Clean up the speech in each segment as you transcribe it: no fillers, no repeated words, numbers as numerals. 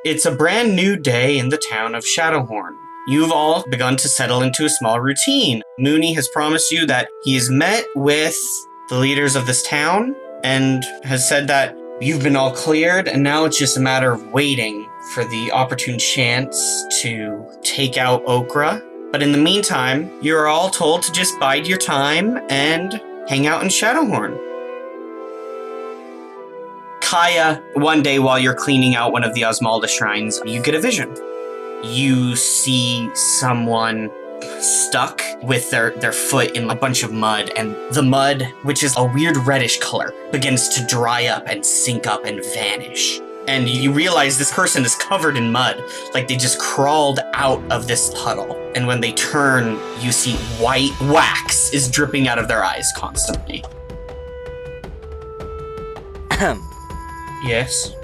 It's a brand new day in the town of Shadowhorn. You've all begun to settle into a small routine. Mooney has promised you that he has met with the leaders of this town and has said that you've been all cleared, and now it's just a matter of waiting for the opportune chance to take out Okra. But in the meantime, you're all told to just bide your time and hang out in Shadowhorn. Kaia, one day while you're cleaning out one of the Osmalda shrines, you get a vision. You see someone stuck with their foot in a bunch of mud, and the mud, which is a weird reddish color, begins to dry up and sink up and vanish. And you realize this person is covered in mud, like they just crawled out of this puddle. And when they turn, you see white wax is dripping out of their eyes constantly. Yes?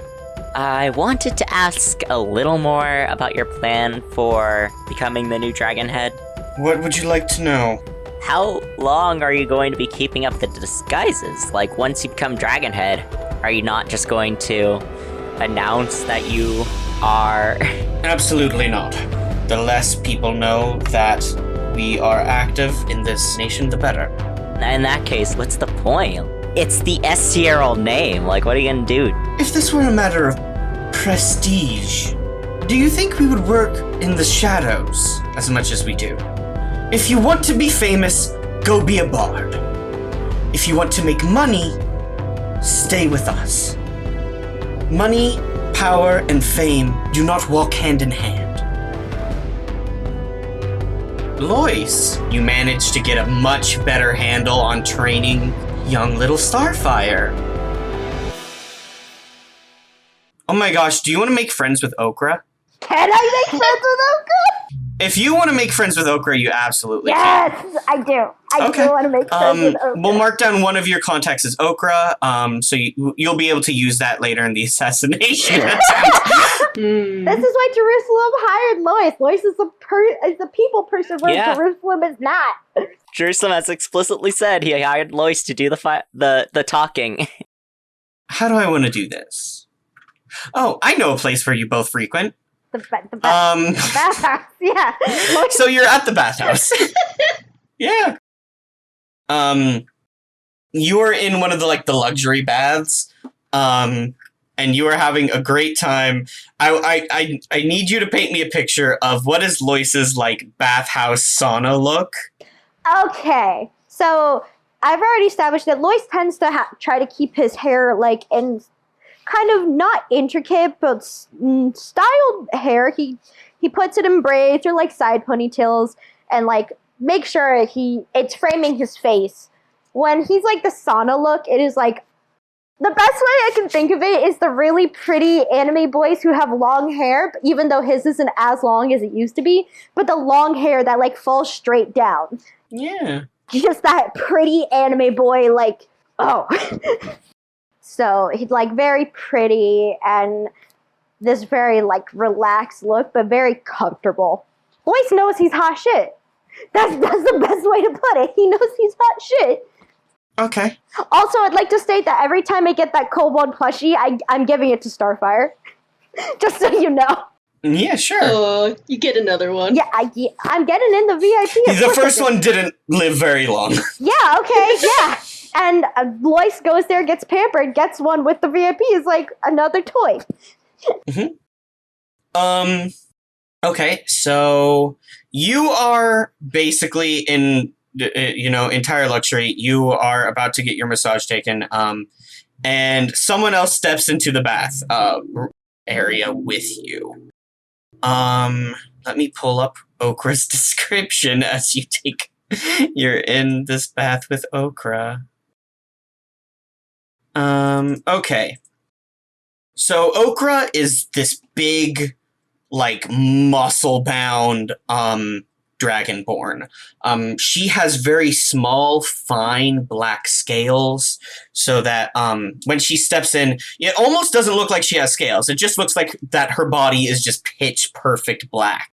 I wanted to ask a little more about your plan for becoming the new Dragon Head. What would you like to know? How long are you going to be keeping up the disguises? Like, once you become Dragon Head, are you not just going to announce that you are... Absolutely not. The less people know that we are active in this nation, the better. In that case, what's the point? It's the S-tier name. Like, what are you gonna do? If this were a matter of prestige, do you think we would work in the shadows as much as we do? If you want to be famous, go be a bard. If you want to make money, stay with us. Money, power, and fame do not walk hand in hand. Lois, you managed to get a much better handle on training young little Starfire. Oh my gosh, do you want to make friends with Okra? Can I make friends with Okra? If you want to make friends with Okra, you absolutely Yes, can. I do. I do want to make friends with Okra. We'll mark down one of your contacts as Okra, so you'll be able to use that later in the assassination attempt. This is why Jerusalem hired Lois. Lois is a people person, whereas Jerusalem is not. Jerusalem has explicitly said he hired Lois to do the talking. How do I want to do this? Oh, I know a place where you both frequent. The bathhouse, yeah. So you're at the bathhouse. Yeah. You are in one of the luxury baths. And you are having a great time. I need you to paint me a picture of what is Lois's bathhouse sauna look. Okay, so I've already established that Lois tends to try to keep his hair in kind of not intricate but styled hair. He puts it in braids or side ponytails and make sure it's framing his face. When he's the sauna look, it is the best way I can think of it is the really pretty anime boys who have long hair, even though his isn't as long as it used to be, but the long hair that falls straight down. Yeah. Just that pretty anime boy, oh. So he's very pretty and this very relaxed look, but very comfortable. Boyce knows he's hot shit. That's the best way to put it. He knows he's hot shit. Okay. Also, I'd like to state that every time I get that kobold plushie, I'm giving it to Starfire. Just so you know. Yeah, sure. Oh, you get another one. Yeah, I'm getting in the VIP. The first one didn't live very long. Yeah, okay, yeah. And Lois goes there, gets pampered, gets one with the VIP, is another toy. Mm-hmm. Okay, so you are basically in, entire luxury. You are about to get your massage taken, and someone else steps into the bath area with you. Let me pull up Okra's description as you're in this bath with Okra. Okay. So Okra is this big, muscle-bound, dragonborn. She has very small, fine black scales, so that, when she steps in, it almost doesn't look like she has scales. It just looks like that her body is just pitch perfect black.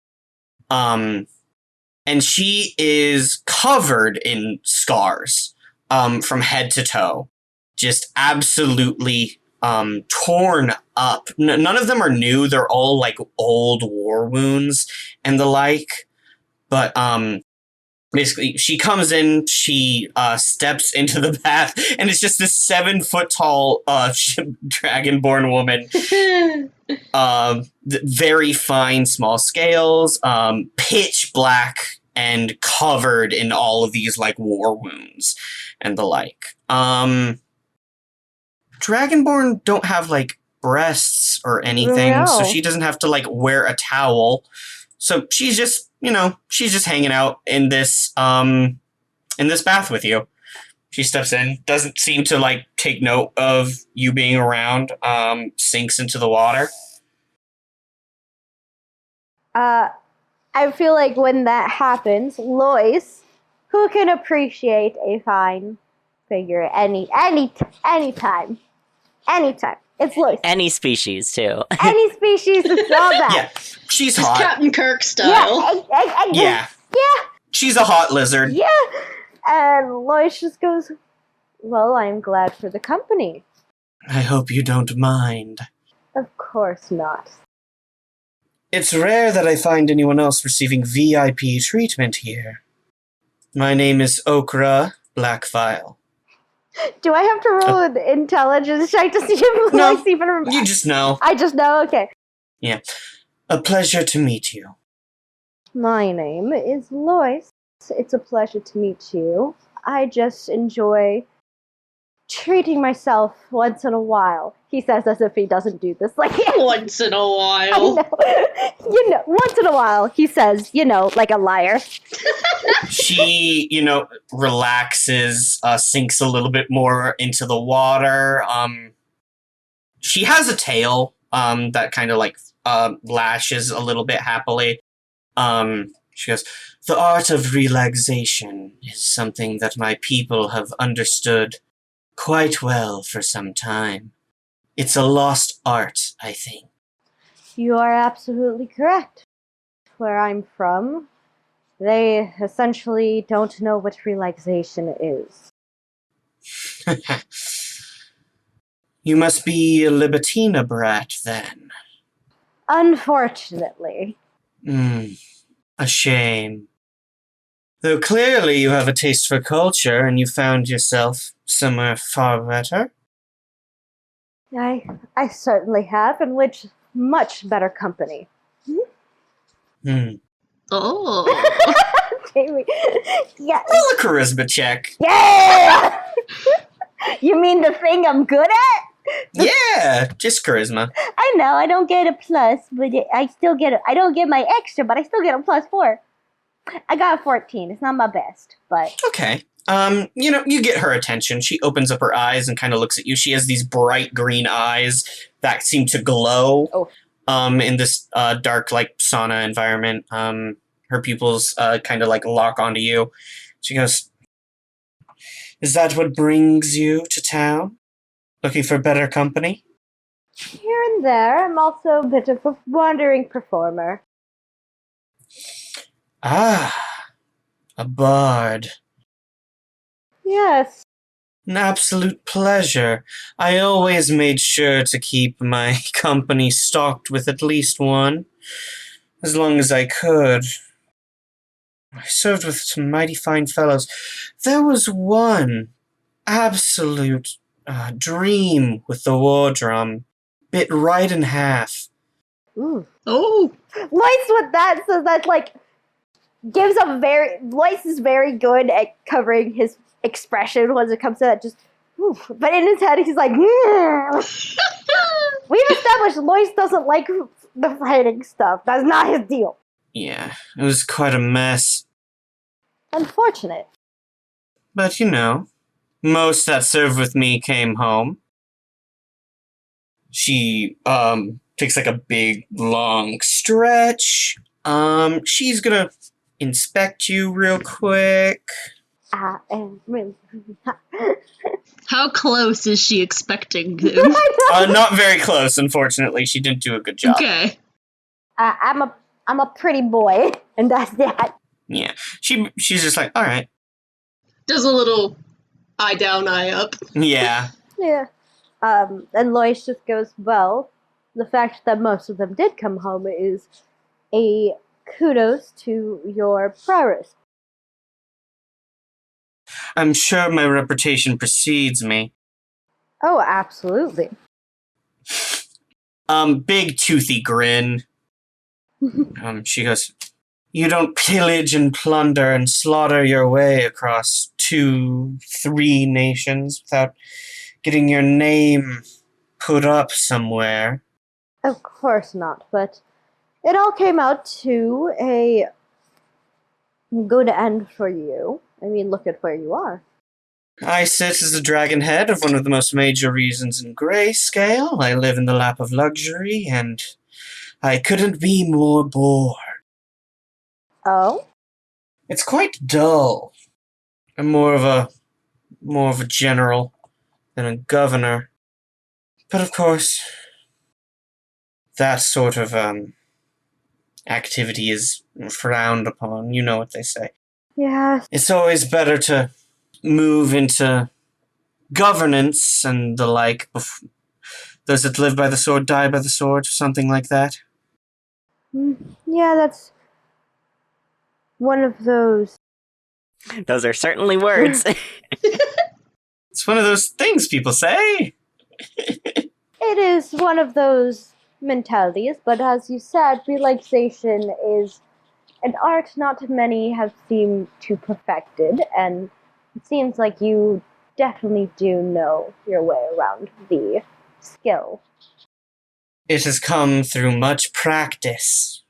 And she is covered in scars, from head to toe. Just absolutely torn up. None of them are new. They're all like old war wounds and the like. But basically, she comes in, she steps into the bath, and it's just this 7-foot tall dragonborn woman. Very fine, small scales, pitch black, and covered in all of these like war wounds and the like. Dragonborn don't have like breasts or anything, so she doesn't have to like wear a towel. So she's just, she's just hanging out in this bath with you. She steps in, doesn't seem to like take note of you being around, sinks into the water. I feel like when that happens, Lois, who can appreciate a fine figure anytime. It's Lois. Any species, too. Any species, it's all that. Yeah, she's Just hot. Captain Kirk style. Yeah. She's a hot lizard. Yeah. And Lois just goes, well, I'm glad for the company. I hope you don't mind. Of course not. It's rare that I find anyone else receiving VIP treatment here. My name is Okra Blackfile. Do I have to roll an intelligence check to see if No, Lois even remembers? You just know. I just know, okay. Yeah. A pleasure to meet you. My name is Lois. It's a pleasure to meet you. I just enjoy treating myself once in a while. He says as if he doesn't do this. Like Once in a I while. know. Once in a while, he says, like a liar. She, relaxes, sinks a little bit more into the water. She has a tail, that kind of like, lashes a little bit happily. She goes, the art of relaxation is something that my people have understood quite well for some time. It's a lost art, I think. You are absolutely correct. Where I'm from, they essentially don't know what relaxation is. You must be a Libertina brat, then. Unfortunately. A shame. Though clearly you have a taste for culture and you found yourself somewhere far better. I certainly have, in which much better company. Oh. Jamie. Yeah. Roll a charisma check. Yeah! You mean the thing I'm good at? Yeah, just charisma. I know, I don't get a plus, but I still get I don't get my extra, but I still get a +4. I got a 14. It's not my best, but... Okay. You get her attention. She opens up her eyes and kind of looks at you. She has these bright green eyes that seem to glow. In this dark, like, sauna environment. Her pupils kind of, like, lock onto you. She goes, is that what brings you to town? Looking for better company? Here and there, I'm also a bit of a wandering performer. Ah, a bard. Yes. An absolute pleasure. I always made sure to keep my company stocked with at least one, as long as I could. I served with some mighty fine fellows. There was one absolute dream with the war drum, bit right in half. Ooh. Oh. Lois with that, so that's like, Lois is very good at covering his expression when it comes to that, just, ooh. But in his head, he's like, We've established Lois doesn't like the fighting stuff. That's not his deal. Yeah, it was quite a mess. Unfortunate. But most that served with me came home. She, takes like a big, long stretch. She's gonna inspect you real quick. How close is she expecting him? Not very close, unfortunately. She didn't do a good job. Okay. I'm a pretty boy, and that's that. Yeah. She's just like, alright. Does a little eye down, eye up. Yeah. Yeah. And Lois just goes, well, the fact that most of them did come home is a kudos to your prowess. I'm sure my reputation precedes me. Oh, absolutely. Big toothy grin. She goes, you don't pillage and plunder and slaughter your way across 2, 3 nations without getting your name put up somewhere. Of course not, but it all came out to a good end for you. I mean, look at where you are. I sit as the dragon head of one of the most major regions in Grayscale. I live in the lap of luxury, and I couldn't be more bored. Oh? It's quite dull. I'm more of a general than a governor. But of course, that sort of activity is frowned upon. You know what they say. Yeah. It's always better to move into governance and the like. Those that live by the sword die by the sword, something like that. Yeah, that's one of those. Those are certainly words. It's one of those things people say. It is one of those mentalities, but as you said, relaxation is an art not many have seemed to perfected, and it seems like you definitely do know your way around the skill. It has come through much practice.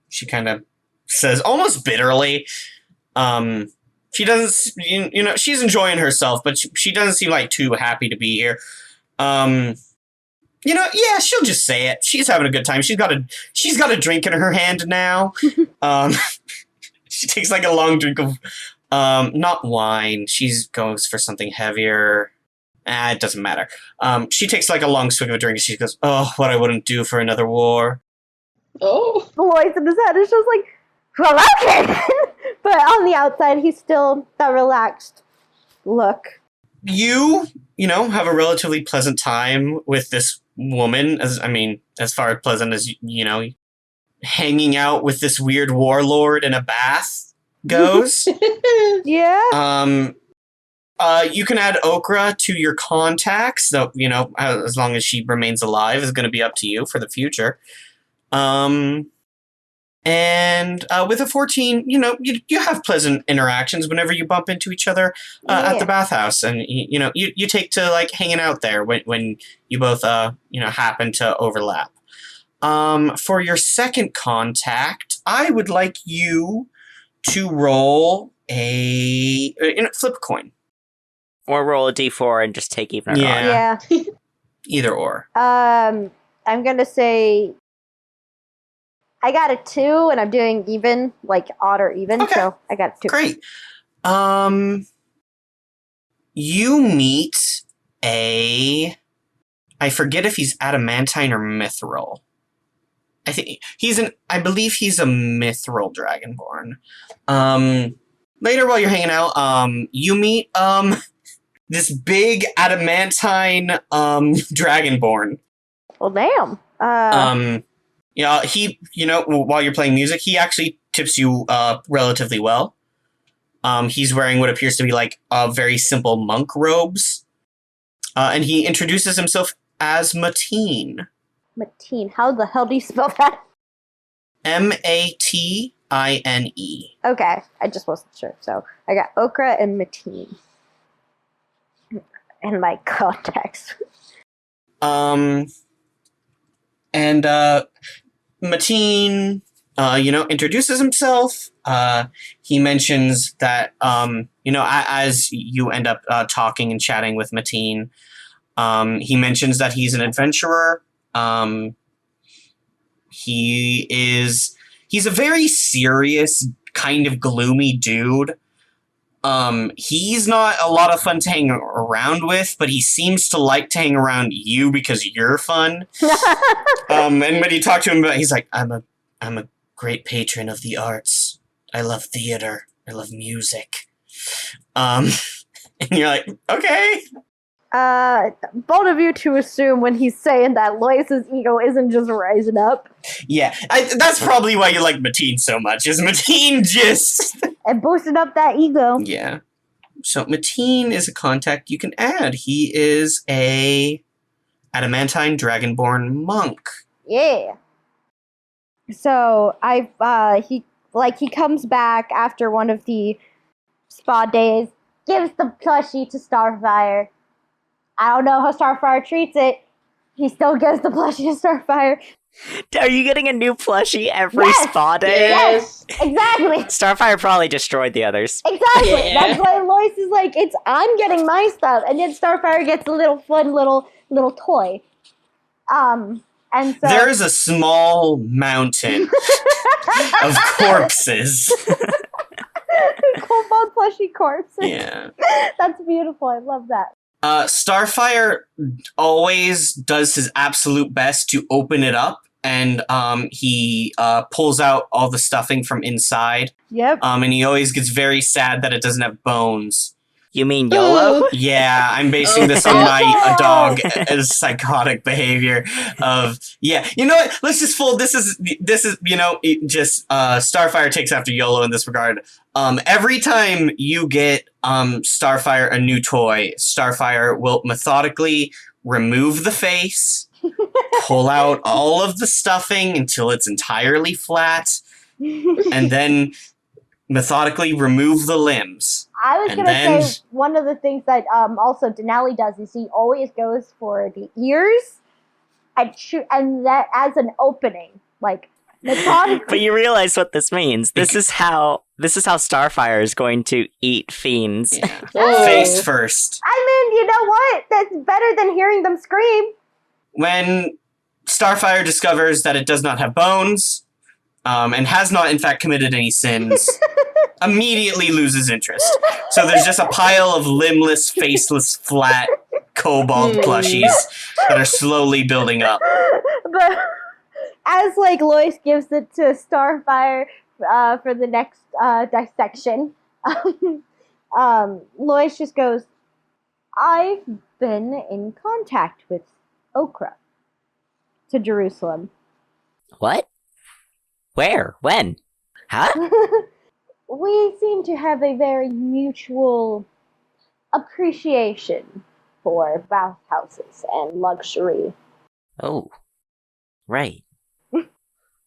She kind of says, almost bitterly. She doesn't, she's enjoying herself, but she doesn't seem like too happy to be here. Yeah, she'll just say it. She's having a good time. She's got a drink in her hand now. She takes like a long drink of, not wine. She goes for something heavier. It doesn't matter. She takes like a long swig of a drink and she goes, oh, what I wouldn't do for another war. Oh. The voice in his head is just like, well, okay. But on the outside, he's still that relaxed look. You have a relatively pleasant time with this woman, as far as pleasant as, hanging out with this weird warlord in a bath goes. Yeah. You can add Okra to your contacts, so, as long as she remains alive is going to be up to you for the future. And with a 14, you have pleasant interactions whenever you bump into each other at the bathhouse, and you take to like hanging out there when you both happen to overlap. For your second contact, I would like you to roll flip a coin. Or roll a d4 and just take even or odd. Yeah. Either or. I'm gonna say I got a 2, and I'm doing even, like odd or even, Okay. so I got a 2. Great. You meet I forget if he's adamantine or mithril. I believe he's a mithril dragonborn. Later while you're hanging out, you meet, this big adamantine, dragonborn. Well, damn. While you're playing music, he actually tips you relatively well. He's wearing what appears to be like very simple monk robes. And he introduces himself as Mateen. Mateen. How the hell do you spell that? Matine. Okay, I just wasn't sure. So I got Okra and Mateen in my contacts. And Mateen, introduces himself. He mentions that, as you end up talking and chatting with Mateen, he mentions that he's an adventurer. He's a very serious, kind of gloomy dude. He's not a lot of fun to hang around with, but he seems to like to hang around you because you're fun. And when you talk to him about, he's like, I'm a great patron of the arts. I love theater. I love music. And you're like, okay. bold of you to assume when he's saying that Lois's ego isn't just rising up. Yeah, that's probably why you like Mateen so much, is Mateen just... And boosting up that ego. Yeah. So Mateen is a contact you can add. He is a adamantine dragonborn monk. Yeah. So he comes back after one of the spa days, gives the plushie to Starfire. I don't know how Starfire treats it. He still gives the plushie to Starfire. Are you getting a new plushie every spa day? Yes, exactly. Starfire probably destroyed the others. Exactly. Yeah. That's why Lois is like, I'm getting my stuff, and then Starfire gets a little fun little toy. And so There is a small mountain of corpses. Cobalt plushie corpses. Yeah. That's beautiful. I love that. Starfire always does his absolute best to open it up, and he pulls out all the stuffing from inside. Yep. And he always gets very sad that it doesn't have bones. You mean YOLO? Yeah, I'm basing this on a dog as psychotic behavior of, yeah, you know what, let's just fold, this is, you know, just, Starfire takes after YOLO in this regard. Every time you get, Starfire a new toy, Starfire will methodically remove the face, pull out all of the stuffing until it's entirely flat, and then methodically remove the limbs. I was And going to then- say one of the things that also Denali does is he always goes for the ears and that as an opening, like methodically. But you realize what this means. This is how Starfire is going to eat fiends. Yeah. Oh. Face first. I mean, you know what? That's better than hearing them scream. When Starfire discovers that it does not have bones, and has not in fact committed any sins, immediately loses interest. So there's just a pile of limbless, faceless, flat kobold plushies that are slowly building up. But as like Lois gives it to Starfire for the next dissection, Lois just goes, "I've been in contact with Okra to Jerusalem." What? Where? When? Huh? We seem to have a very mutual appreciation for bathhouses and luxury. Oh. Right.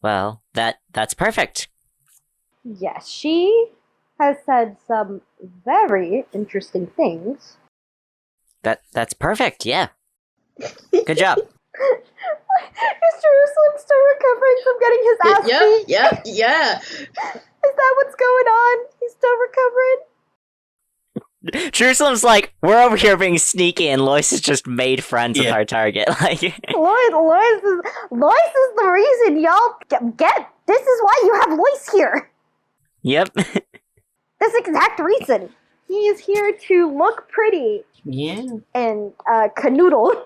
Well, that's perfect. Yes, she has said some very interesting things. That's perfect, yeah. Good job. Is Jerusalem still recovering from getting his ass beat? Yeah. Is that what's going on? He's still recovering? Jerusalem's like, we're over here being sneaky, and Lois has just made friends with Yeah. our target. Like, Lois is the reason y'all get. This is why you have Lois here. yep. This exact reason. He is here to look pretty Yeah. and canoodle.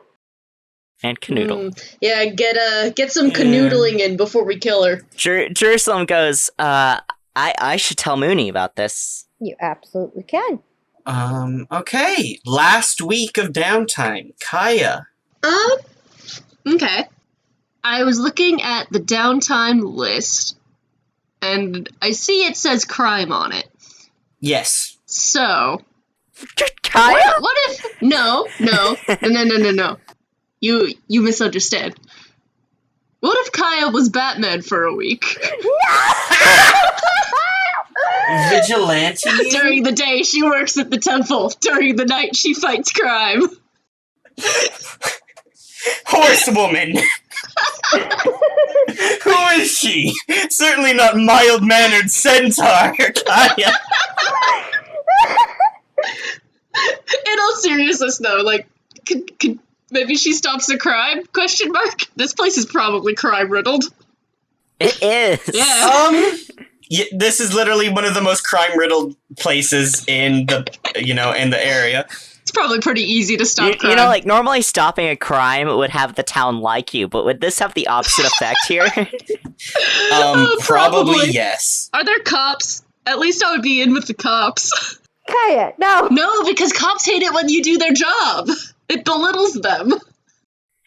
And Canoodle. Yeah, get some canoodling in before we kill her. Jerusalem goes, I should tell Mooney about this. You absolutely can. Okay. Last week of downtime. Kaia. Okay. I was looking at the downtime list, and I see it says crime on it. Yes. So, Kaia? what if... No. You misunderstand. What if Kaia was Batman for a week? Vigilante? During the day, she works at the temple. During the night, she fights crime. Horsewoman! Who is she? Certainly not mild-mannered centaur, Kaia. In all seriousness, though, like, could maybe she stops a crime? Question mark. This place is probably crime riddled. It is. Yeah. Yeah, this is literally one of the most crime-riddled places in the, in the area. It's probably pretty easy to stop crime. You know, like, normally stopping a crime would have the town like you, but would this have the opposite effect here? Probably yes. Are there cops? At least I would be in with the cops. Kaia, no. No, because cops hate it when you do their job. It belittles them.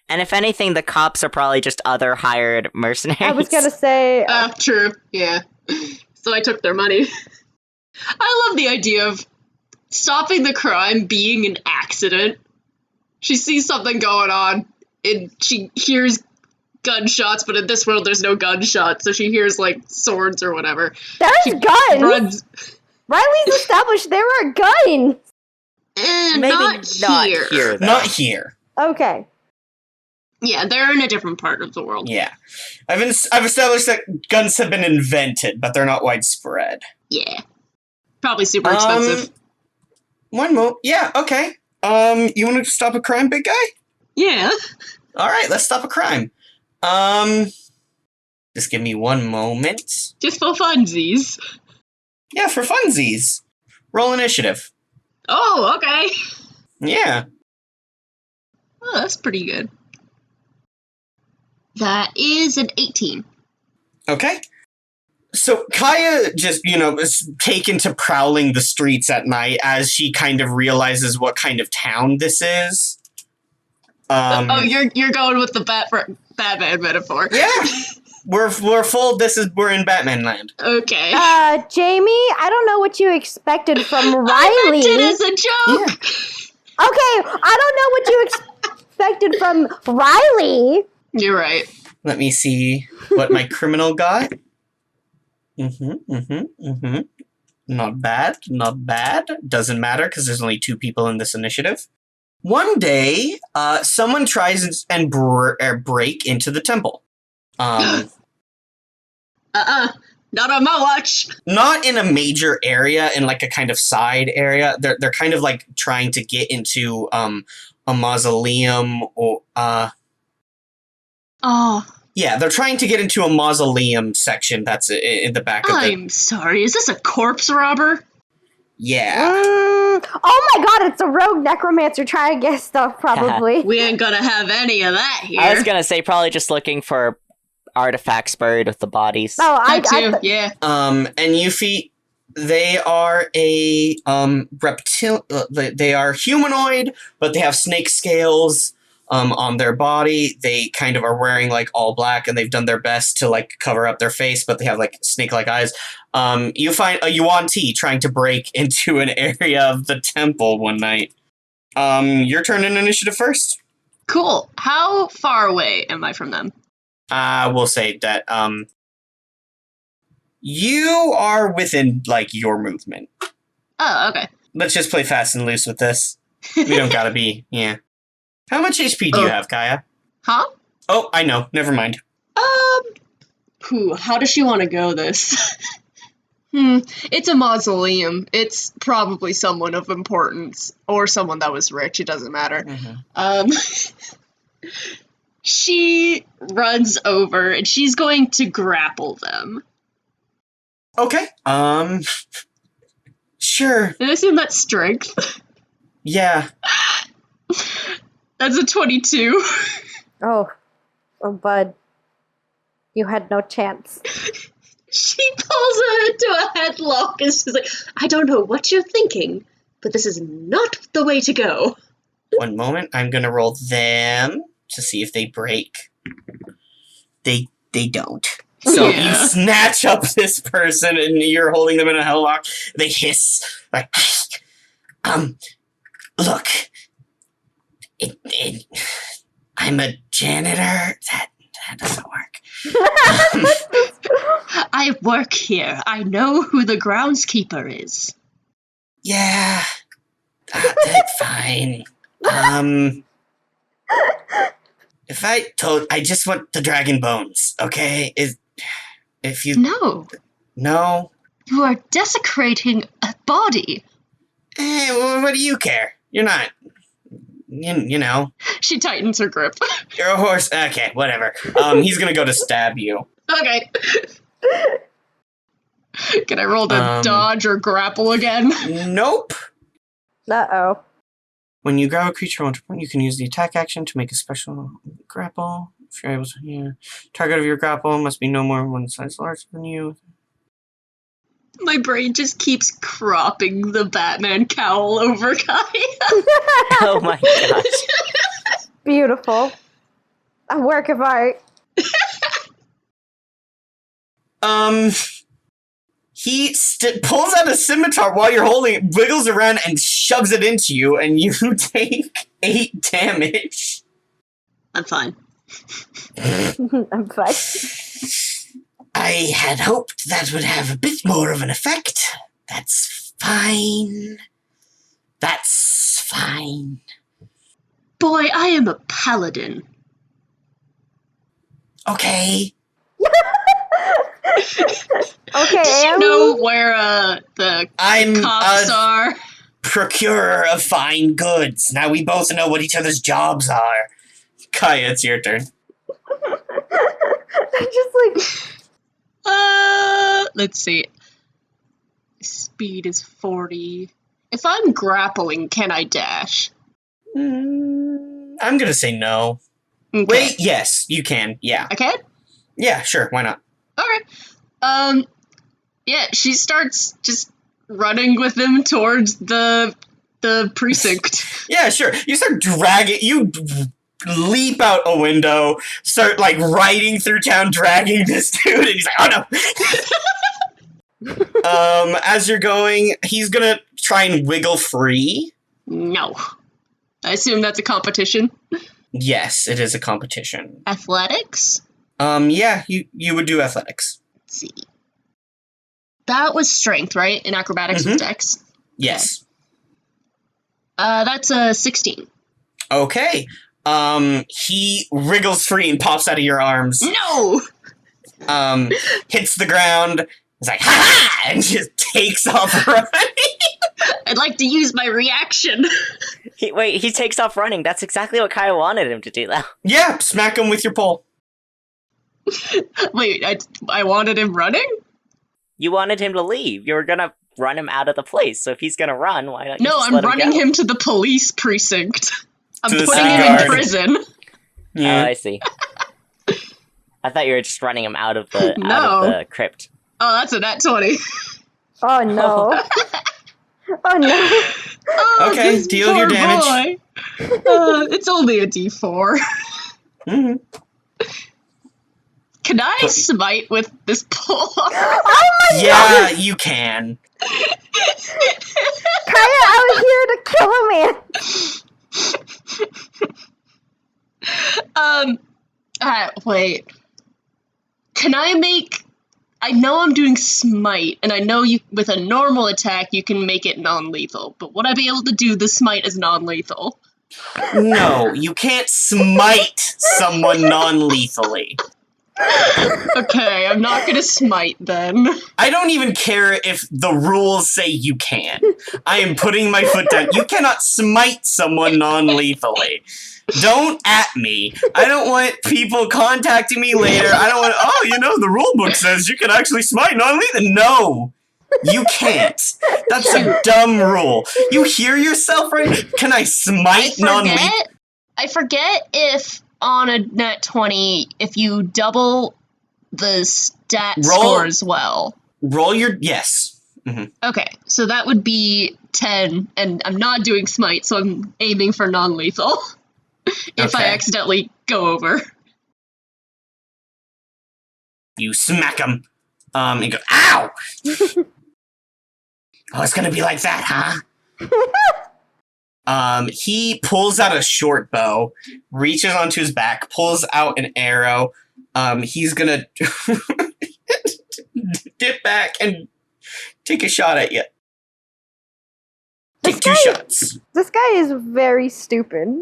And if anything, the cops are probably just other hired mercenaries. I was gonna say, True. Yeah. So I took their money. I love the idea of stopping the crime being an accident. She sees something going on, and she hears gunshots, but in this world there's no gunshots, so she hears, like, swords or whatever. there's guns! Runs. Riley's established there are guns! Maybe Not here. though. Not here. Okay. Yeah, they're in a different part of the world. Yeah. I've established that guns have been invented, but they're not widespread. Yeah. Probably super expensive. One more. Yeah, okay. You want to stop a crime, big guy? Yeah. All right, let's stop a crime. Just give me one moment. Just for funsies. Yeah, for funsies. Roll initiative. Oh, okay. Yeah. Oh, that's pretty good. That is an 18. Okay. So Kaia just, is taken to prowling the streets at night as she kind of realizes what kind of town this is. You're going with the Batman metaphor. Yeah. We're in Batman land. Okay. Jamie, I don't know what you expected from Riley. I meant it as a joke. Yeah. Okay, I don't know what you expected from Riley. You're right. Let me see what my criminal got. Not bad. Doesn't matter because there's only 2 people in this initiative. One day, someone tries and break into the temple. Not on my watch. Not in a major area, in like a kind of side area. They're kind of like trying to get into a mausoleum or Oh. Yeah, they're trying to get into a mausoleum section that's in the back of the... I'm sorry, is this a corpse robber? Yeah. Oh my god, it's a rogue necromancer trying to get stuff, probably. We ain't gonna have any of that here. I was gonna say probably just looking for artifacts buried with the bodies. Oh, yeah. And Yuffie, they are a they are humanoid, but they have snake scales on their body. They kind of are wearing like all black, and they've done their best to like cover up their face, but they have like snake-like eyes. You find a Yuan Ti trying to break into an area of the temple one night. Your turn in initiative first. Cool. How far away am I from them? We'll say that you are within like your movement. Oh, okay. Let's just play fast and loose with this. We don't gotta be, yeah. How much HP do you have, Kaia? Huh? Oh, I know. Never mind. How does she want to go this? It's a mausoleum. It's probably someone of importance, or someone that was rich. It doesn't matter. She runs over, and she's going to grapple them. Okay. Sure. And I assume that's strength. Yeah. That's a 22. Oh, bud. You had no chance. She pulls her into a headlock and she's like, I don't know what you're thinking, but this is not the way to go. One moment. I'm gonna roll them to see if they break. They don't. So Yeah. you snatch up this person and you're holding them in a headlock. They hiss like, look, I'm a janitor. That doesn't work. I work here. I know who the groundskeeper is. Yeah, that's fine. If I just want the dragon bones, okay? If you... No. No? You are desecrating a body. What do you care? You're not... You know. She tightens her grip. You're a horse. Okay, whatever. He's gonna go to stab you. Okay. Can I roll to dodge or grapple again? Nope. Uh-oh. When you grab a creature on point, you can use the attack action to make a special grapple. If you're able to, yeah. Target of your grapple must be no more than 1 size larger than you. My brain just keeps cropping the Batman cowl over Kaia. Oh my gosh. Beautiful. A work of art. He pulls out a scimitar while you're holding it, wiggles around, and shoves it into you, and you take 8 damage. I'm fine. I'm fine. I had hoped that would have a bit more of an effect. That's fine. That's fine. Boy, I am a paladin. Okay. Okay, Did you know where the I'm cops are? procurer of fine goods. Now we both know what each other's jobs are. Kaia, it's your turn. I'm just like, Let's see. Speed is 40. If I'm grappling, can I dash? I'm gonna say no. Okay. Wait, yes, you can. Yeah. I can? Yeah, sure, why not? Okay. Yeah, she starts just running with him towards the precinct. Yeah, sure. You start dragging, you leap out a window, start, like, riding through town, dragging this dude, and he's like, oh no! As you're going, he's gonna try and wiggle free. No. I assume that's a competition. Yes, it is a competition. Athletics? Yeah, you would do athletics. Let's see. That was strength, right? And acrobatics was dex. Yes. That's a 16. Okay. He wriggles free and pops out of your arms. No! Hits the ground. He's like, ha-ha! And just takes off running. I'd like to use my reaction. He takes off running. That's exactly what Kaia wanted him to do, though. Yeah, smack him with your pole. Wait, I wanted him running? You wanted him to leave. You were gonna run him out of the place. So if he's gonna run, why not? No, just I'm let running go? him to the police precinct. I'm To the putting him guard. in prison. Oh, I see. I thought you were just running him out of the out No. of the crypt. Oh, that's a nat 20. oh no. Oh no. Oh, Okay, this deal your poor damage. boy. It's only a d4. Mm-hmm. Can I smite with this pole? Oh my Yeah, you can. Kaia out here to kill a man. Wait. Can I make... I know I'm doing smite, and I know you with a normal attack you can make it non-lethal, but would I be able to do the smite as non-lethal? No, you can't smite someone non-lethally. Okay, I'm not gonna smite then. I don't even care if the rules say you can. I am putting my foot down. You cannot smite someone non-lethally. Don't at me. I don't want people contacting me later. I don't want, the rule book says you can actually smite non-lethal. No, you can't. That's a dumb rule. You hear yourself right? Can I smite non-lethal? I forget if on a nat 20, if you double the stat score as well. Roll your, yes. Mm-hmm. Okay, so that would be 10, and I'm not doing smite, so I'm aiming for non-lethal. If I Okay. accidentally go over. You smack him. And go, ow! Oh, it's gonna be like that, huh? He pulls out a short bow, reaches onto his back, pulls out an arrow. He's gonna dip back and take a shot at you. Take 2 shots. This guy is very stupid.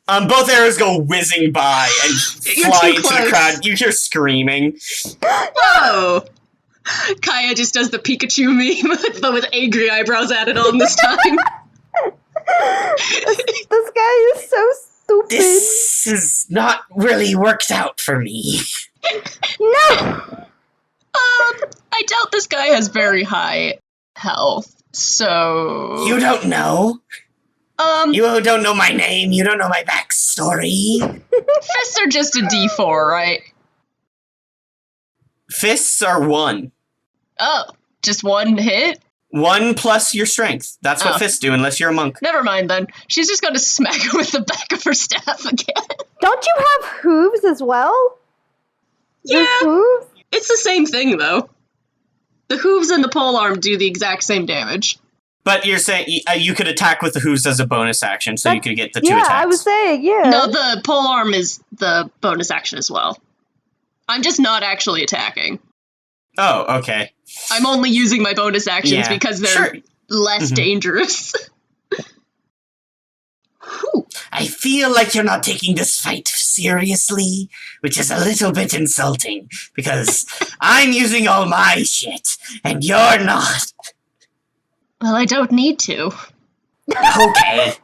Both arrows go whizzing by and You're fly too into the close. crowd. You hear screaming. Whoa! Kaia just does the Pikachu meme, but with angry eyebrows added on this time. This guy is so stupid. This has not really worked out for me. No! I doubt this guy has very high health, so... You don't know. You don't know my name. You don't know my backstory. Fists are just a d4, right? Fists are 1. Oh, just one hit? 1 plus your strength. That's what Oh. fists do, unless you're a monk. Never mind then. She's just gonna smack her with the back of her staff again. Don't you have hooves as well? The Yeah, hooves? it's the same thing though. The hooves and the polearm do the exact same damage. But you're saying you could attack with the hooves as a bonus action, so you could get the 2 attacks. Yeah, I was saying, yeah. No, the polearm is the bonus action as well. I'm just not actually attacking. Oh, okay. I'm only using my bonus actions because they're less dangerous. Whew. I feel like you're not taking this fight seriously, which is a little bit insulting, because I'm using all my shit, and you're not. Well, I don't need to. Okay.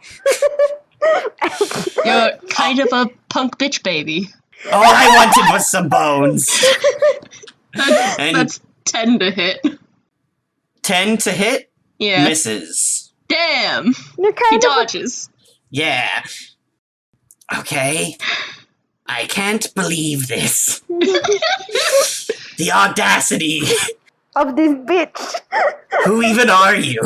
You're kind of a punk bitch baby. All I wanted was some bones. And That's 10 to hit. 10 to hit? Yeah. Misses. Damn. You're He kind of dodges. Yeah. Okay. I can't believe this. The audacity. of this bitch. Who even are you?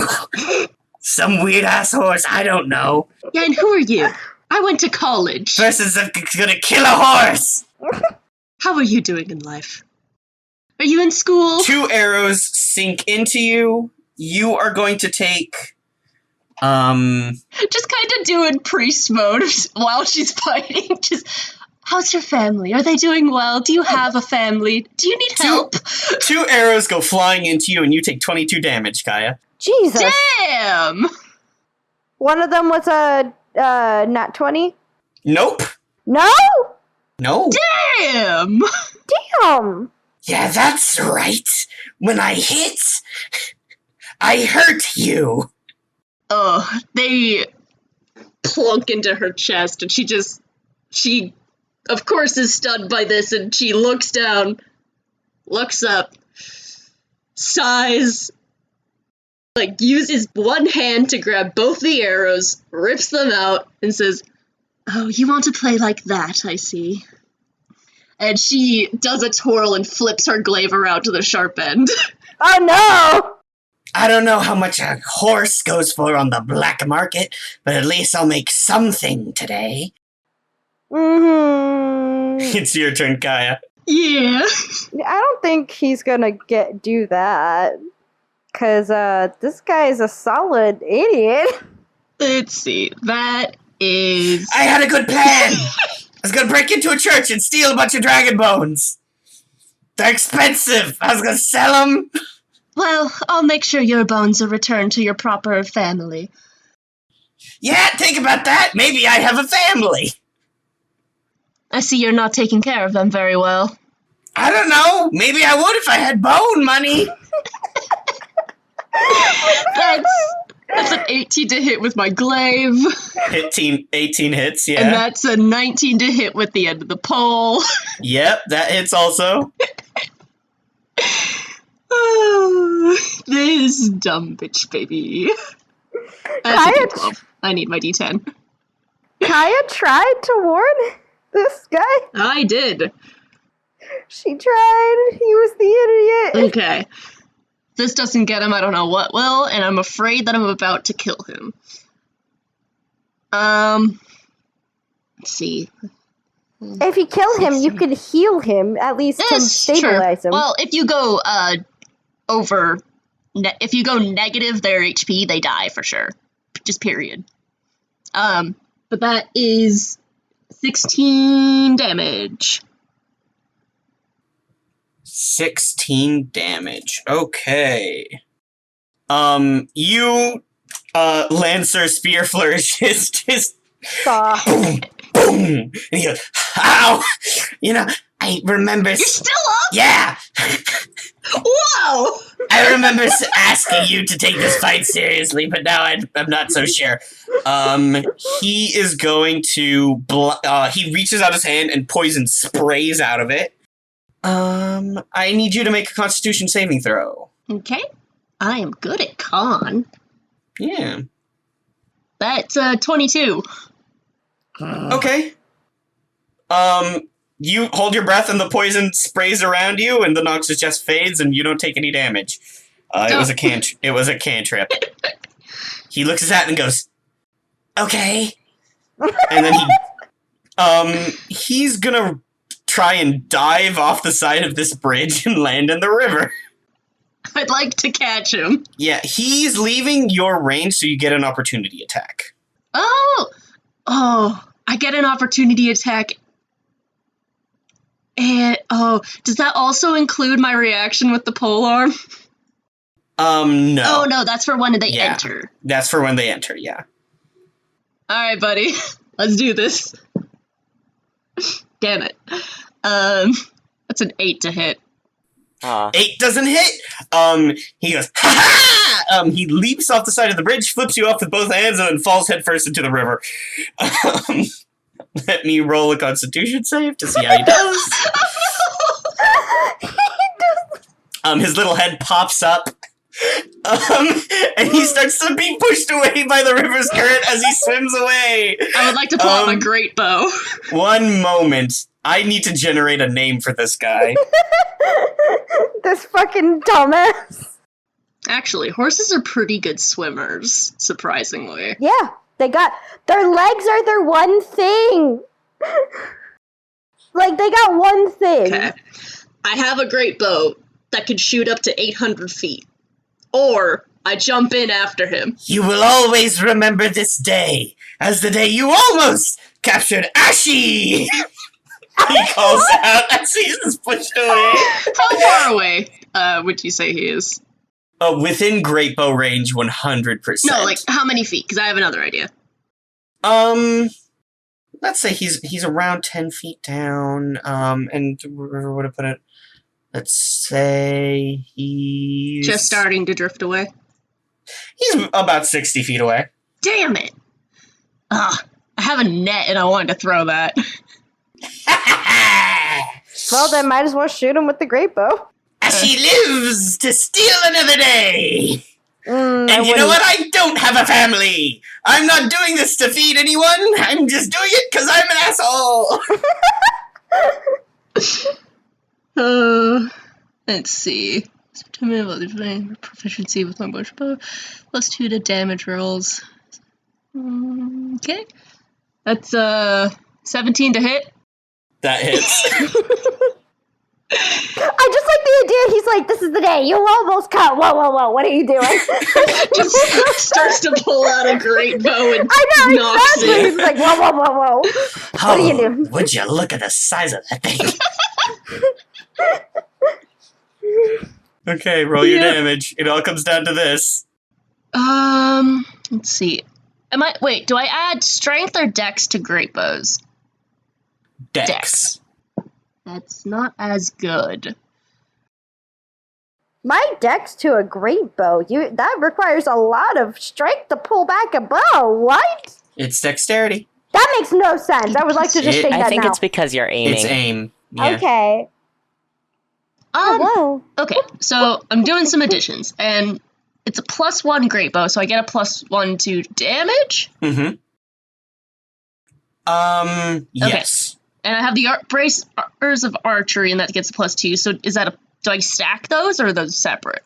Some weird ass horse, I don't know. Yeah, and who are you? I went to college. Person's gonna kill a horse! How are you doing in life? Are you in school? 2 arrows sink into you. You are going to take... Just kind of doing priest mode while she's fighting. Just, how's your family? Are they doing well? Do you have a family? Do you need help? 2 arrows go flying into you, and you take 22 damage, Kaia. Jesus. Damn! One of them was a nat 20? Nope. No? No. Damn! Damn. Yeah, that's right. When I hit, I hurt you. Oh, they plunk into her chest, and she, of course, is stunned by this, and she looks down, looks up, sighs, like, uses one hand to grab both the arrows, rips them out, and says, "Oh, you want to play like that, I see." And she does a twirl and flips her glaive around to the sharp end. Oh no! I don't know how much a horse goes for on the black market, but at least I'll make something today. Mm-hmm. It's your turn, Kaia. Yeah. I don't think he's gonna do that. Cause this guy is a solid idiot. Let's see. That is... I had a good plan! I was gonna break into a church and steal a bunch of dragon bones. They're expensive. I was gonna sell them. Well, I'll make sure your bones are returned to your proper family. Yeah, think about that. Maybe I have a family. I see you're not taking care of them very well. I don't know. Maybe I would if I had bone money. That's an 18 to hit with my glaive. 18 hits, yeah. And that's a 19 to hit with the end of the pole. Yep, that hits also. Oh, this dumb bitch baby. That's a D12. I need my D10. Kaia tried to warn this guy. I did. She tried. He was the idiot. Okay. This doesn't get him, I don't know what will, and I'm afraid that I'm about to kill him. Let's see. If you kill him, you can heal him, at least to stabilize him. Well, if you go if you go negative their HP, they die for sure. Just period. But that is 16 damage. 16 damage. Okay. You, Lancer Spear Flourish is just boom, boom. And he goes, ow! You know, I remember... You're still up? Yeah! Wow! I remember asking you to take this fight seriously, but now I'm not so sure. He is going to... he reaches out his hand and poison sprays out of it. I need you to make a Constitution saving throw. Okay. I am good at con. Yeah. That's 22. Okay. You hold your breath and the poison sprays around you and the noxus just fades and you don't take any damage. It was a cantrip. He looks at that and goes, okay. And then he's gonna try and dive off the side of this bridge and land in the river. I'd like to catch him. Yeah, he's leaving your range, so you get an opportunity attack. Oh, I get an opportunity attack. And, does that also include my reaction with the polearm? No. Oh, no, that's for when they enter. That's for when they enter, yeah. Alright, buddy. Let's do this. Damn it. That's an 8 to hit. 8 doesn't hit. He goes, ha-ha! He leaps off the side of the bridge, flips you off with both hands, and then falls headfirst into the river. Let me roll a Constitution save to see how he does. His little head pops up. And he starts to be pushed away by the river's current as he swims away. I would like to pull out my great bow. One moment. I need to generate a name for this guy. This fucking dumbass. Actually, horses are pretty good swimmers, surprisingly. Yeah, they got... Their legs are their one thing. Like, they got one thing. Okay. I have a great bow that can shoot up to 800 feet. Or I jump in after him. You will always remember this day as the day you almost captured Ashee! He calls out as he's pushed away. How far away would you say he is? Within great bow range, 100%. No, like, how many feet? Because I have another idea. Let's say he's around 10 feet down, and where would I put it? Let's say he's... Just starting to drift away? He's about 60 feet away. Damn it! I have a net and I wanted to throw that. Well, then might as well shoot him with the great bow. She lives to steal another day! And you know wouldn't- what? I don't have a family! I'm not doing this to feed anyone! I'm just doing it because I'm an asshole! Let's see. Proficiency with longbow bow. +2 to damage rolls. Okay. That's 17 to hit. That hits. I just like the idea. He's like, this is the day. You almost cut. Whoa, whoa, whoa. What are you doing? Just starts to pull out a great bow and I know, knocks exactly. it. He's like, whoa, whoa, whoa, whoa. What are you doing? Would you look at the size of that thing? Okay, roll your damage. It all comes down to this. Let's see. Do I add strength or dex to great bows? Dex. That's not as good. My dex to a great bow. That requires a lot of strength to pull back a bow. What? It's dexterity. That makes no sense. I would like to just say that I think now. it's because you're aiming. It's aim. Yeah. Okay. Whoa. Okay, so I'm doing some additions, and it's a +1 great bow, so I get a +1 to damage? Mm-hmm. Yes. And I have the bracers of archery, and that gets a +2, so do I stack those, or are those separate?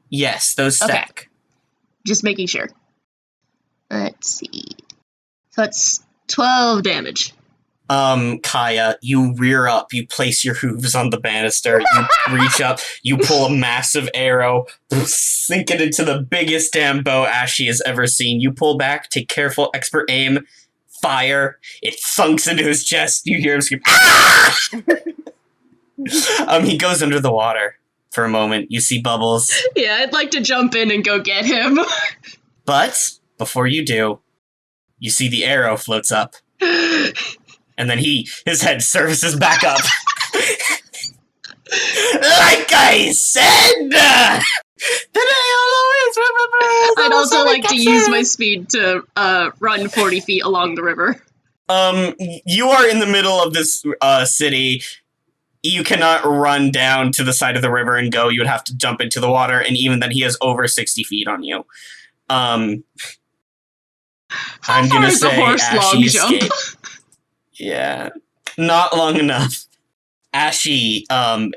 Yes, those stack. Okay. Just making sure. Let's see. So that's 12 damage. Kaia, you rear up, you place your hooves on the banister, you reach up, you pull a massive arrow, sink it into the biggest damn bow Ashee has ever seen. You pull back, take careful, expert aim, fire, it thunks into his chest, you hear him scream, ah! He goes under the water for a moment, you see bubbles. Yeah, I'd like to jump in and go get him. But, before you do, you see the arrow floats up. And then his head surfaces back up. Like I said! I'd also like to use my speed to run 40 feet along the river. You are in the middle of this city. You cannot run down to the side of the river and go. You would have to jump into the water, and even then he has over 60 feet on you. How I'm far gonna is the say horse long Ashee jump? escaped. Yeah, not long enough. Ashee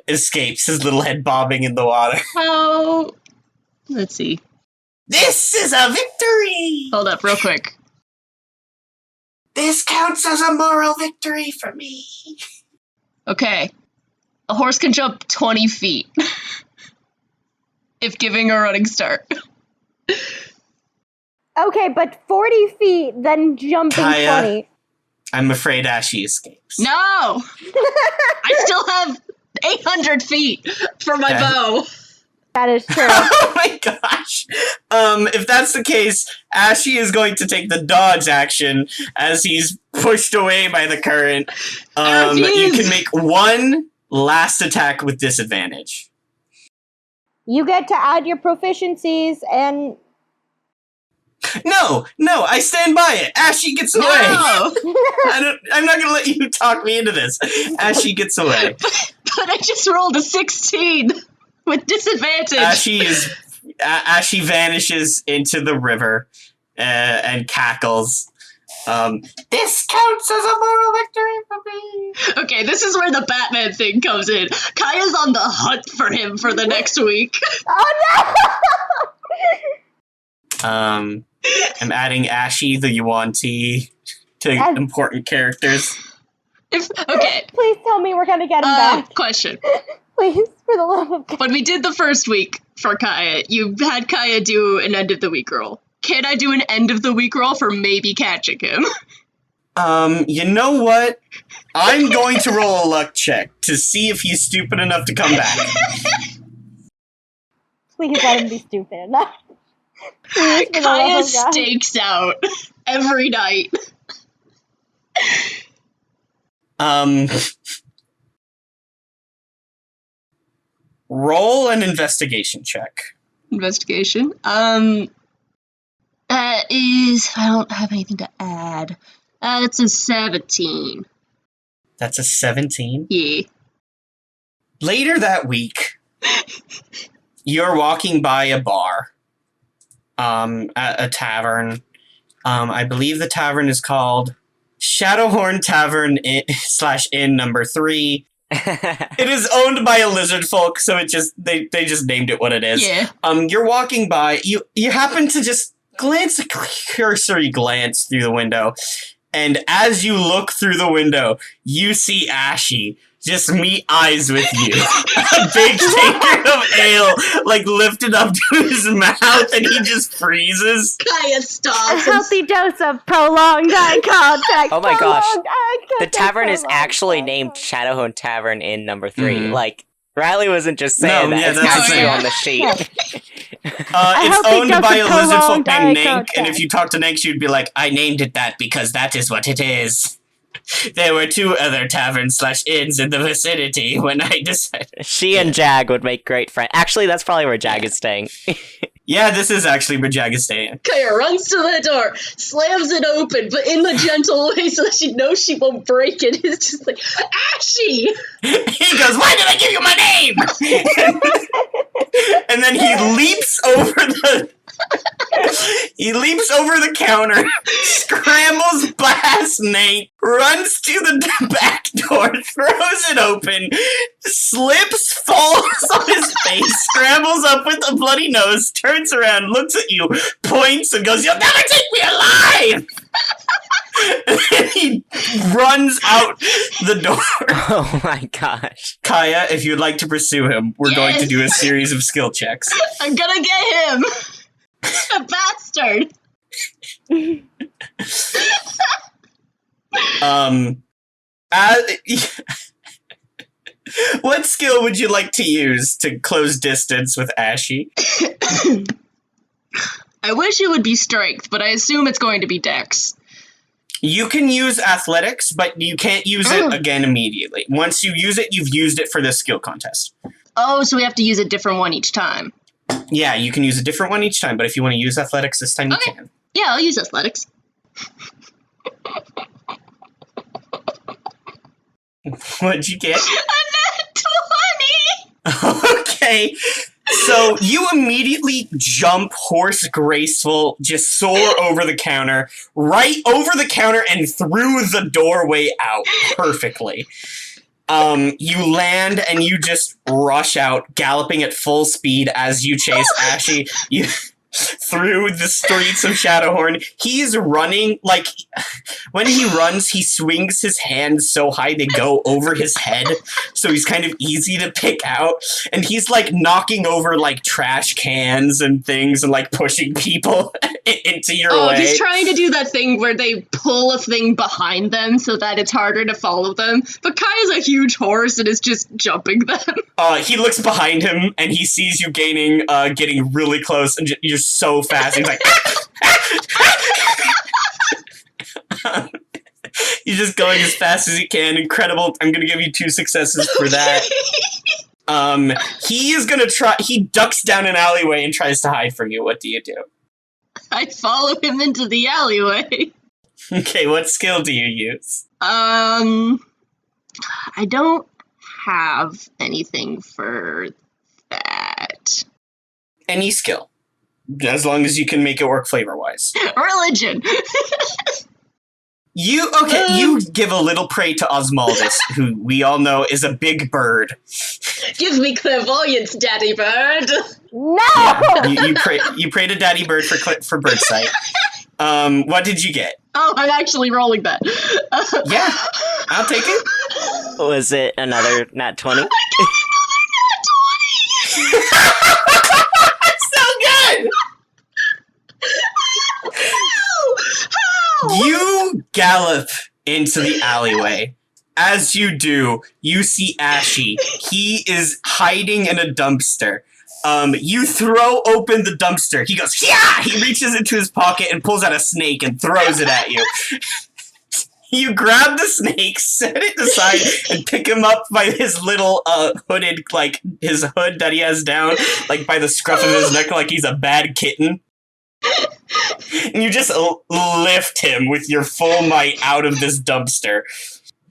escapes, his little head bobbing in the water. Oh, let's see. This is a victory! Hold up, real quick. This counts as a moral victory for me. Okay. A horse can jump 20 feet. If giving a running start. Okay, but 40 feet, then jumping Kaia. 20. I'm afraid Ashee escapes. No! I still have 800 feet for my bow. That is true. Oh my gosh. If that's the case, Ashee is going to take the dodge action as he's pushed away by the current. I You refuse. can make one last attack with disadvantage. You get to add your proficiencies and... No, I stand by it. Ashee gets away. No! I'm not gonna let you talk me into this. Ashee gets away. But I just rolled a 16 with disadvantage. Ashee vanishes into the river and cackles. This counts as a moral victory for me. Okay, this is where the Batman thing comes in. Kaia's on the hunt for him for the next week. Oh no! I'm adding Ashee the Yuan-Ti to Yes. important characters. Okay, Please tell me we're gonna get him back. question. Please, for the love of God. When we did the first week for Kaia, you had Kaia do an end of the week roll. Can I do an end of the week roll for maybe catching him? You know what? I'm going to roll a luck check to see if he's stupid enough to come back. Please let him be stupid enough. Please, for the love Kaia of God. stakes out every night. Roll an investigation check. Investigation. That is... I don't have anything to add. That's a 17. That's a 17. Yeah. Later that week, you're walking by a bar, at a tavern. I believe the tavern is called Shadowhorn Tavern /Inn number 3. It is owned by a lizard folk, so they just named it what it is. Yeah. You're walking by, you happen to just glance a cursory glance through the window, and as you look through the window, you see Ashee just meet eyes with you. A big tankard of ale, like, lifted up to his mouth, and he just freezes. Kaia A stops. healthy dose of prolonged eye contact. Oh my gosh. Prolonged eye The contact, tavern is prolonged actually eye named contact. Shadowhone Tavern Inn number 3. Mhm. Like, Riley wasn't just saying No, that. yeah, It's that's actually the on the sheet. It's healthy owned dose by of a lizard folk prolonged eye named Nank, contact. and if you talk to Nank, she'd be like, I named it that because that is what it is. There were 2 other taverns /inns in the vicinity when I decided. She and Jag would make great friends. Actually, that's probably where Jag is staying. Yeah, this is actually where Jag is staying. Kaia runs to the door, slams it open, but in the gentle way so that she knows she won't break it. It's just like, Ashee! He goes, why did I give you my name? And then he leaps over the counter, scrambles past Nate, runs to the back door, throws it open, slips, falls on his face, scrambles up with a bloody nose, turns around, looks at you, points, and goes, you'll never take me alive! And then he runs out the door. Oh my gosh. Kaia, if you'd like to pursue him, we're going to Yes. do a series of skill checks. I'm gonna get him! A bastard! What skill would you like to use to close distance with Ashee? I wish it would be strength, but I assume it's going to be dex. You can use athletics, but you can't use it again immediately. Once you use it, you've used it for the skill contest. Oh, so we have to use a different one each time. Yeah, you can use a different one each time, but if you want to use athletics this time, you Okay. can. Yeah, I'll use athletics. What'd you get? A nat 20! Okay, so you immediately jump horse graceful, just soar over the counter, right over the counter and through the doorway out perfectly. You land and you just rush out, galloping at full speed as you chase Ashee. You through the streets of Shadowhorn. He's running, like, when he runs, he swings his hands so high they go over his head, so he's kind of easy to pick out, and he's, like, knocking over, like, trash cans and things and, like, pushing people into your way. He's trying to do that thing where they pull a thing behind them so that it's harder to follow them, but Kaia's a huge horse and is just jumping them. He looks behind him, and he sees you getting really close, and you're so fast. He's like, he's just going as fast as he can. Incredible. I'm going to give you 2 successes for that. He is going to try. He ducks down an alleyway and tries to hide from you. What do you do? I follow him into the alleyway. Okay, what skill do you use? I don't have anything for that. Any skill. As long as you can make it work flavor-wise. Religion! You give a little prey to Osmaldus, who we all know is a big bird. Give me clairvoyance, Daddy Bird! No! You pray to Daddy Bird for bird sight. What did you get? Oh, I'm actually rolling that. Yeah, I'll take it. Was it another nat 20? So good! You gallop into the alleyway. As you do, you see Ashee. He is hiding in a dumpster. You throw open the dumpster. He goes, yeah! He reaches into his pocket and pulls out a snake and throws it at you. You grab the snake, set it aside, and pick him up by his little hooded, like, his hood that he has down, like, by the scruff of his neck, like he's a bad kitten. And you just lift him with your full might out of this dumpster.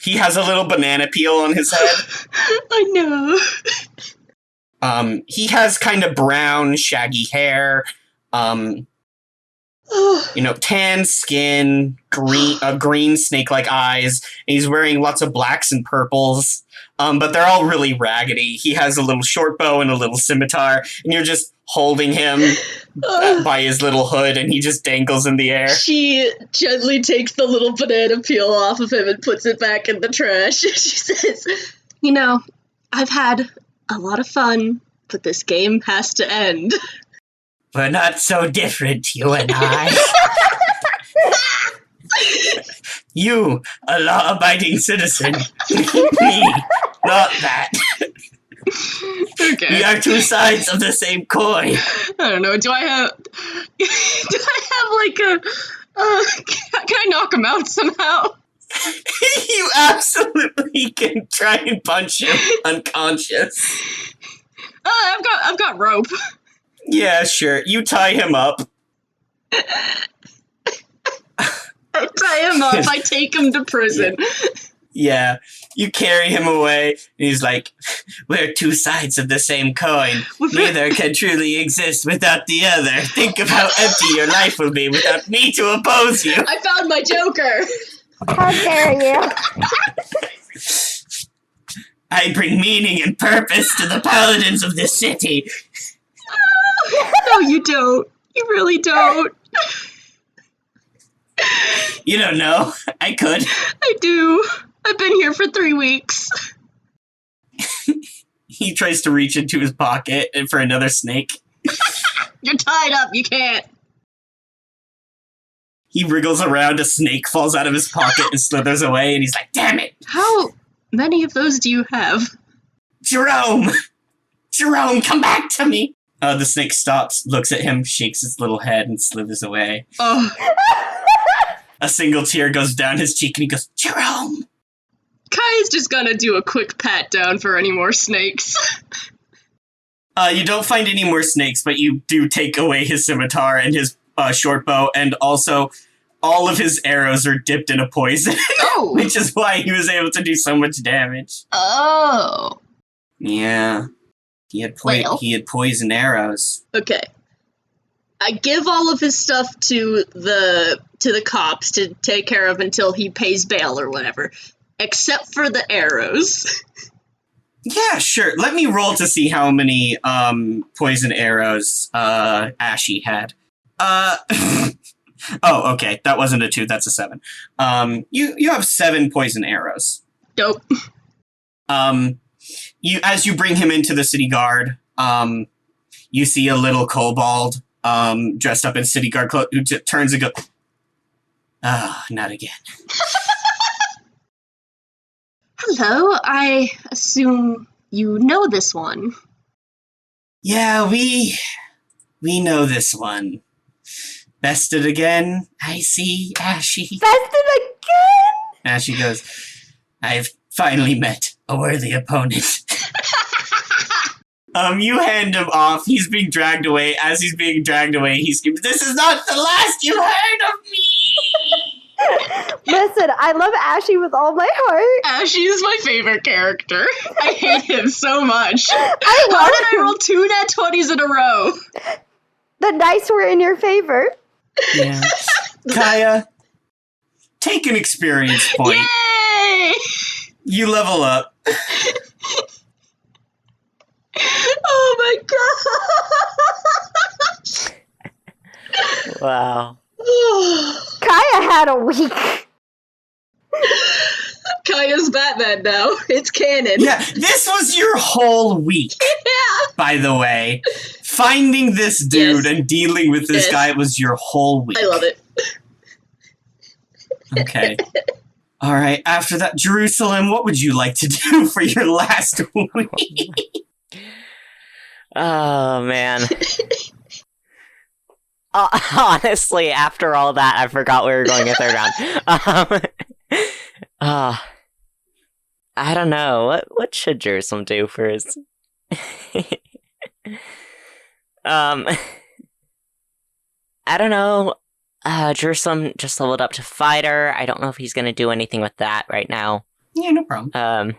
He has a little banana peel on his head. I know. He has kind of brown, shaggy hair, tan skin, green snake-like eyes, and he's wearing lots of blacks and purples, but they're all really raggedy. He has a little short bow and a little scimitar, and you're just holding him by his little hood, and he just dangles in the air. She gently takes the little banana peel off of him and puts it back in the trash. She says, I've had a lot of fun, but this game has to end. We're not so different, you and I. You, a law-abiding citizen. Me, not that. Okay. We are 2 sides of the same coin. I don't know, do I have like a, can I knock him out somehow? You absolutely can try and punch him unconscious. I've got rope. Yeah, sure. You tie him up. I tie him up, I take him to prison. Yeah. You carry him away, and he's like, we're 2 sides of the same coin. Neither can truly exist without the other. Think of how empty your life will be without me to oppose you. I found my Joker! How dare you? I bring meaning and purpose to the paladins of this city. No, you don't. You really don't. You don't know. I could. I do. I've been here for 3 weeks. He tries to reach into his pocket for another snake. You're tied up, you can't. He wriggles around, a snake falls out of his pocket and slithers away, and he's like, damn it! How many of those do you have? Jerome! Jerome, come back to me! The snake stops, looks at him, shakes its little head, and slithers away. Oh. A single tear goes down his cheek, and he goes, Jerome! Kai's just gonna do a quick pat down for any more snakes. You don't find any more snakes, but you do take away his scimitar and his short bow, and also all of his arrows are dipped in a poison. Oh! Which is why he was able to do so much damage. Oh. Yeah. He had poison arrows. Okay. I give all of his stuff to the cops to take care of until he pays bail or whatever. except for the arrows. Yeah, sure. Let me roll to see how many poison arrows Ashee had. Oh, okay. That wasn't a 2, that's a 7. You have 7 poison arrows. Dope. As you bring him into the city guard, you see a little kobold dressed up in city guard clothes who turns and goes, not again. Hello, I assume you know this one. Yeah, we know this one. Bested again, I see, Ashee. Bested again? Ashee goes, I've finally met a worthy opponent. You hand him off. He's being dragged away. As he's being dragged away, he screams, "This is not the last you heard of me!" Listen, I love Ashee with all my heart. Ashee is my favorite character. I hate him so much. I How love did I roll 2 nat 20s in a row? The dice were in your favor. Yeah. Kaia, take an experience point. Yay! You level up. Oh my god! Wow. Kaia had a week. Kaia's Batman now. It's canon. Yeah, this was your whole week, Yeah. by the way. Finding this dude Yes. and dealing with this Yes. guy was your whole week. I love it. Okay. All right, after that, Jerusalem, what would you like to do for your last week? Oh, man. Honestly, after all that, I forgot we were going a third round. I don't know. What should Jerusalem do for his... I don't know. Jerusalem just leveled up to fighter. I don't know if he's gonna do anything with that right now. Yeah, no problem.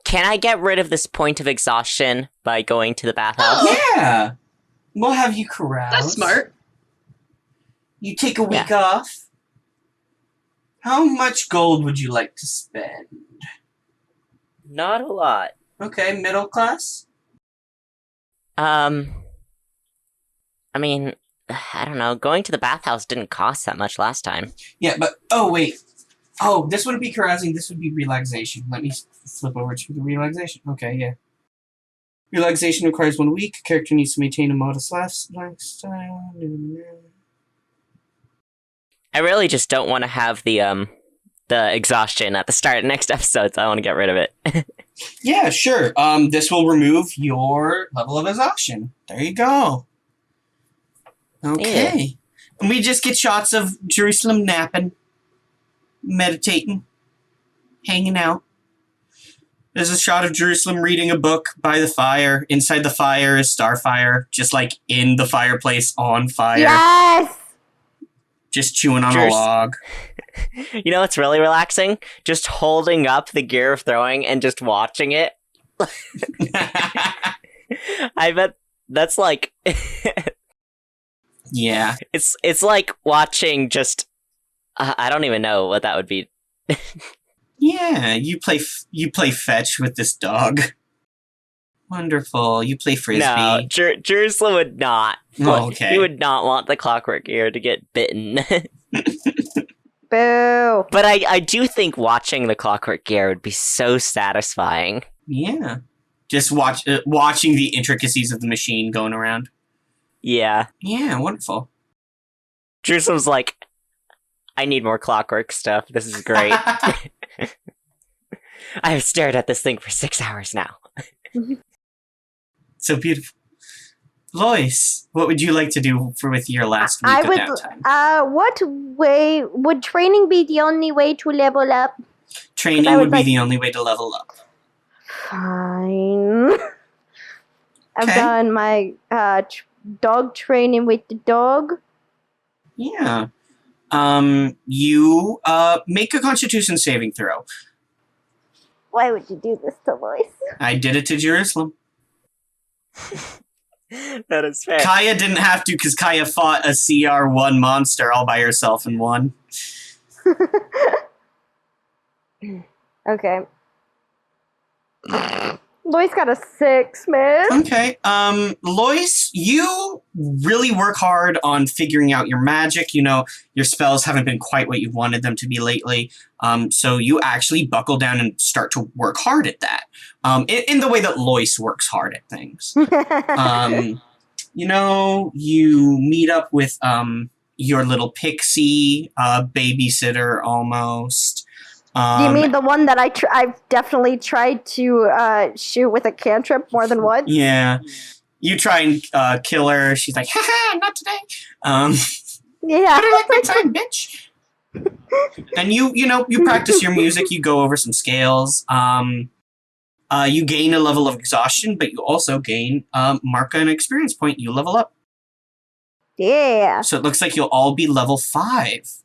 Can I get rid of this point of exhaustion by going to the bathhouse? Yeah. We'll have you carouse. That's smart. You take a week off. How much gold would you like to spend? Not a lot. Okay, middle class? I mean, I don't know. Going to the bathhouse didn't cost that much last time. Yeah, but, oh, wait. Oh, this wouldn't be carousing, this would be relaxation. Let me flip over to the relaxation. Okay, yeah. Relaxation requires 1 week. Character needs to maintain a modest lifestyle. I really just don't want to have the exhaustion at the start of next episode, so I want to get rid of it. Yeah, sure. This will remove your level of exhaustion. There you go. Okay. Yeah. And we just get shots of Jerusalem napping, meditating, hanging out. There's a shot of Jerusalem reading a book by the fire. Inside the fire is Starfire, just like in the fireplace on fire. Yes! Just chewing on a log. You know what's really relaxing? Just holding up the gear of throwing and just watching it. I bet that's like... Yeah. It's like watching just... I don't even know what that would be. Yeah, you play fetch with this dog. Wonderful. You play frisbee. No, Jerusalem would not. Oh, okay. He would not want the clockwork gear to get bitten. Boo. But I do think watching the clockwork gear would be so satisfying. Yeah. Just watching the intricacies of the machine going around. Yeah. Yeah, wonderful. Jerusalem's like, I need more clockwork stuff. This is great. I have stared at this thing for 6 hours now. So beautiful. Lois, what would you like to do with your last week of downtime? What way would training be the only way to level up? Training would be the only way to level up. Fine. I've Okay. done my dog training with the dog. Yeah. You make a Constitution saving throw. Why would you do this to Lois? I did it to Jerusalem. That is fair. Kaia didn't have to because Kaia fought a CR1 monster all by herself and won. Okay. Lois got a 6, man. Okay. Lois, you really work hard on figuring out your magic. You know, your spells haven't been quite what you wanted them to be lately. So you actually buckle down and start to work hard at that. In the way that Lois works hard at things. You know, you meet up with your little pixie babysitter almost. You mean the one that I've definitely tried to shoot with a cantrip more than once? Yeah. You try and kill her. She's like, haha, not today. Yeah. Better like my time, bitch. And you practice your music. You go over some scales. You gain a level of exhaustion, but you also gain mark an experience point. You level up. Yeah. So it looks like you'll all be level 5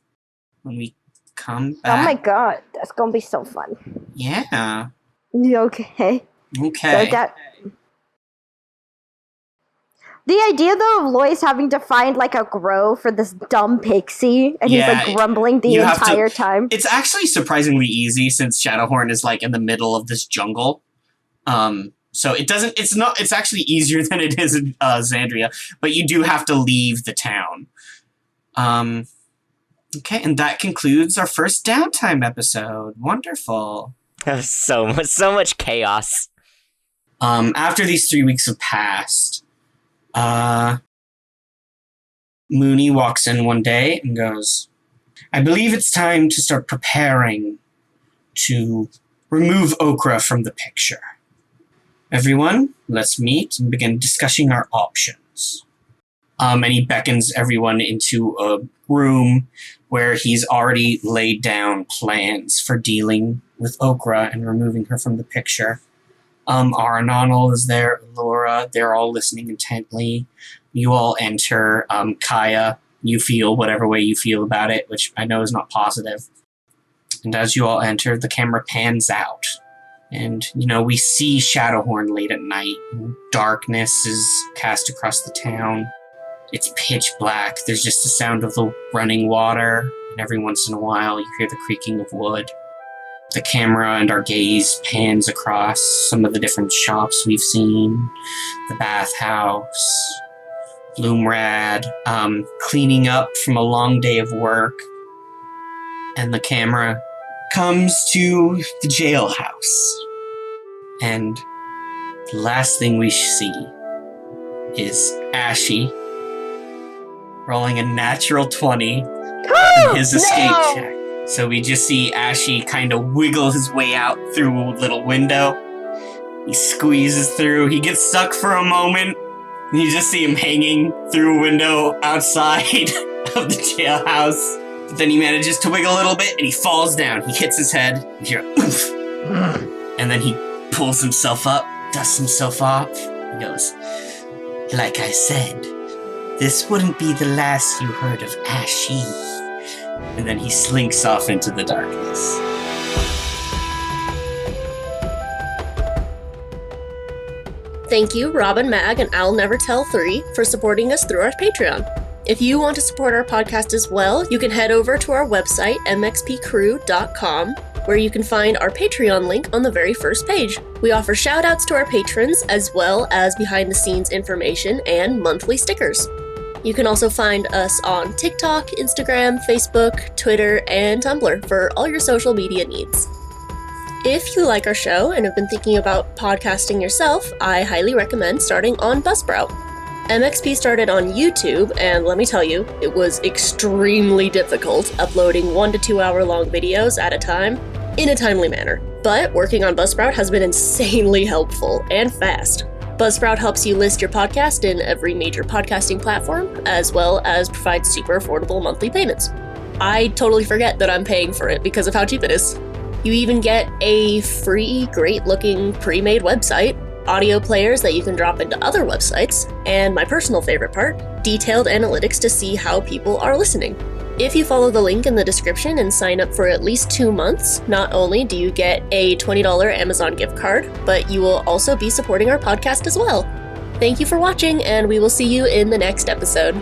when we come back. Oh my god, that's gonna be so fun. Yeah. Okay. Okay. So the idea though of Lois having to find like a grove for this dumb pixie, and he's like grumbling the entire time. It's actually surprisingly easy since Shadowhorn is like in the middle of this jungle. So it's actually easier than it is in Xandria, but you do have to leave the town. Okay, and that concludes our first downtime episode. Wonderful. So much chaos. After these 3 weeks have passed, Mooney walks in one day and goes, I believe it's time to start preparing to remove Okra from the picture. Everyone, let's meet and begin discussing our options. And he beckons everyone into a room where he's already laid down plans for dealing with Okra and removing her from the picture. Aranonal is there, Laura, they're all listening intently. You all enter. Kaia, you feel whatever way you feel about it, which I know is not positive. And as you all enter, the camera pans out. And, we see Shadowhorn late at night. Darkness is cast across the town. It's pitch black. There's just the sound of the running water. And every once in a while, you hear the creaking of wood. The camera and our gaze pans across some of the different shops we've seen. The bathhouse, Bloomrad, cleaning up from a long day of work. And the camera comes to the jailhouse. And the last thing we see is Ashee rolling a natural 20 in his escape check. So we just see Ashee kind of wiggle his way out through a little window. He squeezes through. He gets stuck for a moment. And you just see him hanging through a window outside of the jailhouse. But then he manages to wiggle a little bit and he falls down. He hits his head. You hear oof. And then he pulls himself up, dusts himself off. He goes, like I said, this wouldn't be the last you heard of Ashee. And then he slinks off into the darkness. Thank you, Robin Mag and I'll Never Tell 3 for supporting us through our Patreon. If you want to support our podcast as well, you can head over to our website, mxpcrew.com, where you can find our Patreon link on the very first page. We offer shoutouts to our patrons, as well as behind-the-scenes information and monthly stickers. You can also find us on TikTok, Instagram, Facebook, Twitter, and Tumblr for all your social media needs. If you like our show and have been thinking about podcasting yourself, I highly recommend starting on Buzzsprout. MXP started on YouTube, and let me tell you, it was extremely difficult uploading 1 to 2 hour long videos at a time in a timely manner. But working on Buzzsprout has been insanely helpful and fast. Buzzsprout helps you list your podcast in every major podcasting platform, as well as provide super affordable monthly payments. I totally forget that I'm paying for it because of how cheap it is. You even get a free, great-looking, pre-made website, audio players that you can drop into other websites, and my personal favorite part, detailed analytics to see how people are listening. If you follow the link in the description and sign up for at least 2 months, not only do you get a $20 Amazon gift card, but you will also be supporting our podcast as well. Thank you for watching, and we will see you in the next episode.